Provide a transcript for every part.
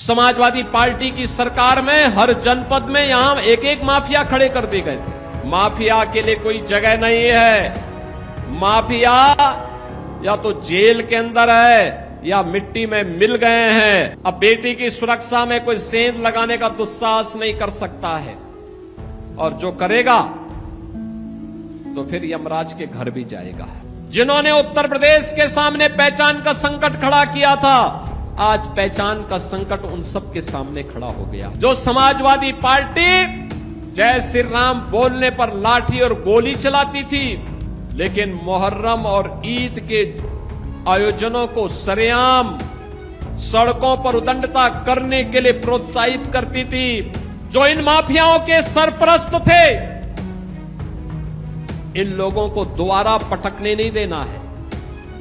Samajwadi party की सरकार में हर जनपद में यहां एक एक माफिया खड़े कर दिए गए थे। माफिया के लिए कोई जगह नहीं है। माफिया या तो जेल के अंदर है या मिट्टी में मिल गए हैं। अब बेटी की सुरक्षा में कोई सेंध लगाने का दुस्साहस नहीं कर सकता है, और जो करेगा तो फिर यमराज के घर भी जाएगा। जिन्होंने उत्तर प्रदेश के सामने पहचान का संकट खड़ा किया था, आज पहचान का संकट उन सब के सामने खड़ा हो गया। जो समाजवादी पार्टी जय श्री राम बोलने पर लाठी और गोली चलाती थी, लेकिन मुहर्रम और ईद के आयोजनों को सरेआम सड़कों पर उदंडता करने के लिए प्रोत्साहित करती थी, जो इन माफियाओं के सरपरस्त थे, इन लोगों को दोबारा पटकने नहीं देना है,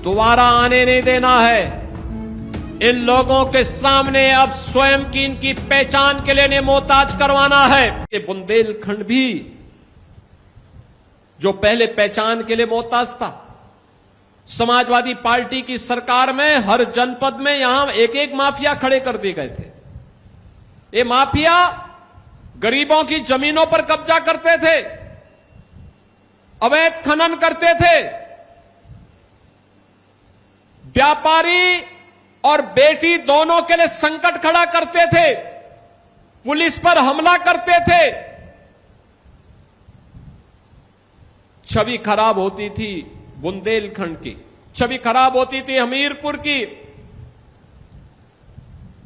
दोबारा आने नहीं देना है। इन लोगों के सामने अब स्वयं की इनकी पहचान के लिए इन्हें मोहताज करवाना है। ये बुंदेलखंड भी जो पहले पहचान के लिए मोहताज था, समाजवादी पार्टी की सरकार में हर जनपद में यहां एक एक माफिया खड़े कर दिए गए थे। ये माफिया गरीबों की जमीनों पर कब्जा करते थे, अवैध खनन करते थे, व्यापारी और बेटी दोनों के लिए संकट खड़ा करते थे, पुलिस पर हमला करते थे। छवि खराब होती थी बुंदेलखंड की, छवि खराब होती थी हमीरपुर की।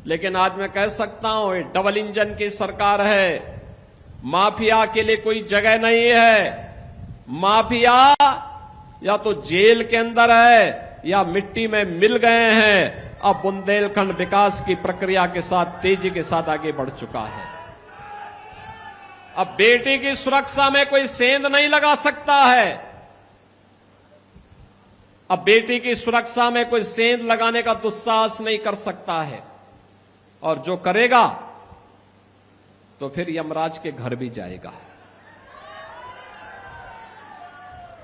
लेकिन आज मैं कह सकता हूं, ये डबल इंजन की सरकार है। माफिया के लिए कोई जगह नहीं है। माफिया या तो जेल के अंदर है या मिट्टी में मिल गए हैं। अब बुंदेलखंड विकास की प्रक्रिया के साथ तेजी के साथ आगे बढ़ चुका है। अब बेटी की सुरक्षा में कोई सेंध नहीं लगा सकता है। अब बेटी की सुरक्षा में कोई सेंध लगाने का दुस्साहस नहीं कर सकता है, और जो करेगा तो फिर यमराज के घर भी जाएगा।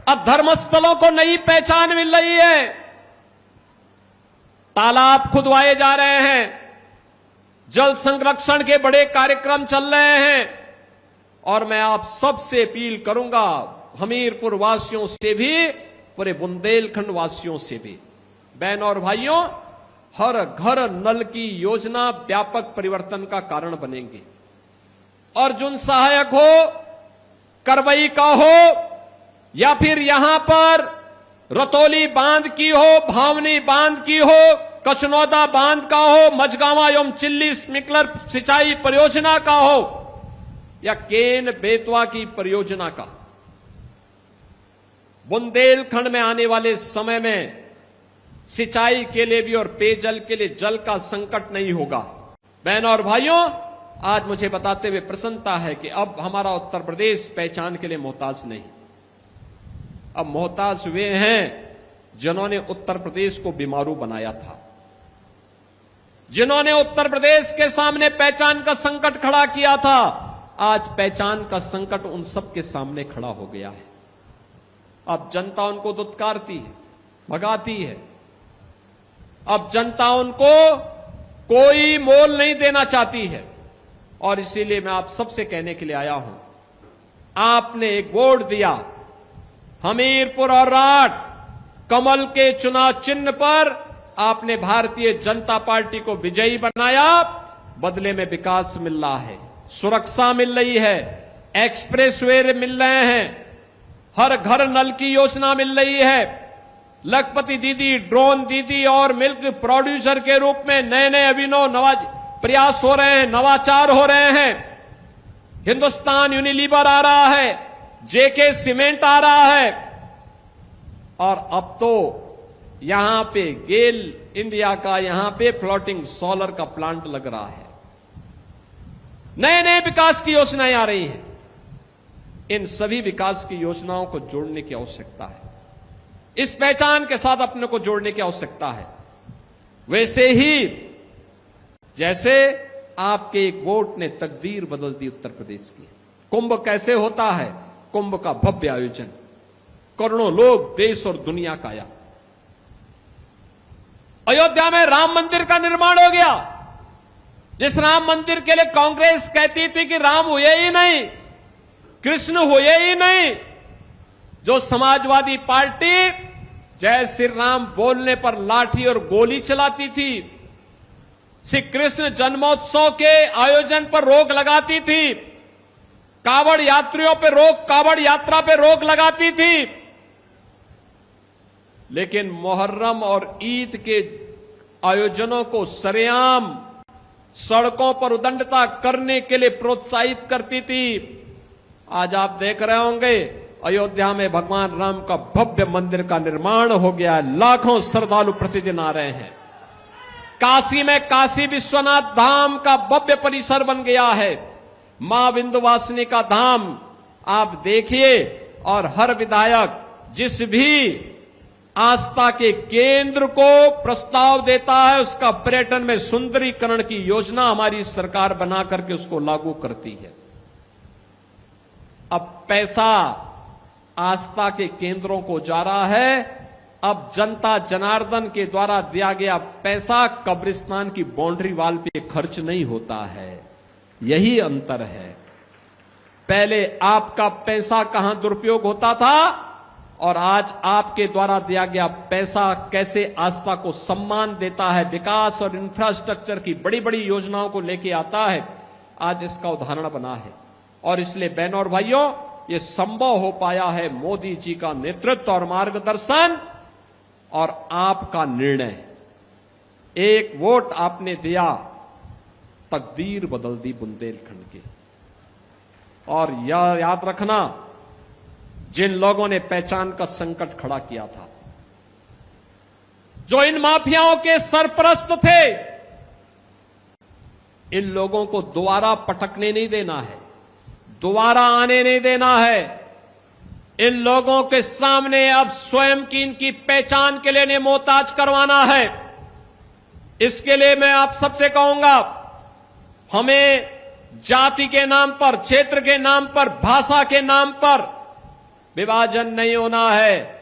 अब धर्मस्थलों को नई पहचान मिल रही है। तालाब खुदवाए जा रहे हैं, जल संरक्षण के बड़े कार्यक्रम चल रहे हैं, और मैं आप सबसे अपील करूंगा, हमीरपुर वासियों से भी, पूरे बुंदेलखंड वासियों से भी, बहनों और भाइयों, हर घर नल की योजना व्यापक परिवर्तन का कारण बनेंगे। अर्जुन सहायक हो, करवई का हो, या फिर यहां पर रतौली बांध की हो, भावनी बांध की हो, कचनौदा बांध का हो, मझगावा एवं चिल्ली स्प्रिंकलर सिंचाई परियोजना का हो, या केन बेतवा की परियोजना का, बुंदेलखंड में आने वाले समय में सिंचाई के लिए भी और पेयजल के लिए जल का संकट नहीं होगा। बहनों और भाइयों, आज मुझे बताते हुए प्रसन्नता है कि अब हमारा उत्तर प्रदेश पहचान के लिए मोहताज नहीं, अब मोहताज वे हैं जिन्होंने उत्तर प्रदेश को बीमारू बनाया था, जिन्होंने उत्तर प्रदेश के सामने पहचान का संकट खड़ा किया था। आज पहचान का संकट उन सब के सामने खड़ा हो गया है। अब जनता उनको दुत्कारती है, भगाती है। अब जनता उनको कोई मोल नहीं देना चाहती है, और इसीलिए मैं आप सबसे कहने के लिए आया हूं, आपने एक वोट दिया हमीरपुर और राठ, कमल के चुनाव चिन्ह पर आपने भारतीय जनता पार्टी को विजयी बनाया। बदले में विकास मिल रहा है, सुरक्षा मिल रही है, एक्सप्रेसवे मिल रहे हैं, हर घर नल की योजना मिल रही है, लखपति दीदी, ड्रोन दीदी और मिल्क प्रोड्यूसर के रूप में नए नए अभिनव प्रयास हो रहे हैं, नवाचार हो रहे हैं। हिंदुस्तान यूनिलीवर आ रहा है, जेके सीमेंट आ रहा है, और अब तो यहां पे गेल इंडिया का यहां पे फ्लोटिंग सोलर का प्लांट लग रहा है। नए नए विकास की योजनाएं आ रही हैं। इन सभी विकास की योजनाओं को जोड़ने की आवश्यकता है, इस पहचान के साथ अपने को जोड़ने की आवश्यकता है। वैसे ही जैसे आपके एक वोट ने तकदीर बदल दी उत्तर प्रदेश की। कुंभ कैसे होता है? कुंभ का भव्य आयोजन, करोड़ों लोग देश और दुनिया का आया। अयोध्या में राम मंदिर का निर्माण हो गया, जिस राम मंदिर के लिए कांग्रेस कहती थी कि राम हुए ही नहीं, कृष्ण हुए ही नहीं, जो समाजवादी पार्टी जय श्री राम बोलने पर लाठी और गोली चलाती थी, श्री कृष्ण जन्मोत्सव के आयोजन पर रोक लगाती थी, कावड़ यात्रियों पे रोक, कावड़ यात्रा पे रोक लगाती थी, लेकिन मुहर्रम और ईद के आयोजनों को सरेआम सड़कों पर उदंडता करने के लिए प्रोत्साहित करती थी। आज आप देख रहे होंगे अयोध्या में भगवान राम का भव्य मंदिर का निर्माण हो गया है, लाखों श्रद्धालु प्रतिदिन आ रहे हैं। काशी में काशी विश्वनाथ धाम का भव्य परिसर बन गया है, मां विंध्यवासिनी का धाम आप देखिए। और हर विधायक जिस भी आस्था के केंद्र को प्रस्ताव देता है, उसका पर्यटन में सुंदरीकरण की योजना हमारी सरकार बना करके उसको लागू करती है। अब पैसा आस्था के केंद्रों को जा रहा है, अब जनता जनार्दन के द्वारा दिया गया पैसा कब्रिस्तान की बाउंड्री वाल पे खर्च नहीं होता है। यही अंतर है। पहले आपका पैसा कहां दुरुपयोग होता था और आज आपके द्वारा दिया गया पैसा कैसे आस्था को सम्मान देता है, विकास और इंफ्रास्ट्रक्चर की बड़ी बड़ी योजनाओं को लेके आता है, आज इसका उदाहरण बना है। और इसलिए बहनों और भाइयों, ये संभव हो पाया है मोदी जी का नेतृत्व और मार्गदर्शन और आपका निर्णय। एक वोट आपने दिया, तकदीर बदल दी बुंदेलखंड की। और यह याद रखना, जिन लोगों ने पहचान का संकट खड़ा किया था, जो इन माफियाओं के सरपरस्त थे, इन लोगों को दोबारा पटकने नहीं देना है, दोबारा आने नहीं देना है। इन लोगों के सामने अब स्वयं की इनकी पहचान के लिए मोहताज करवाना है। इसके लिए मैं आप सबसे कहूंगा, हमें जाति के नाम पर, क्षेत्र के नाम पर, भाषा के नाम पर विभाजन नहीं होना है।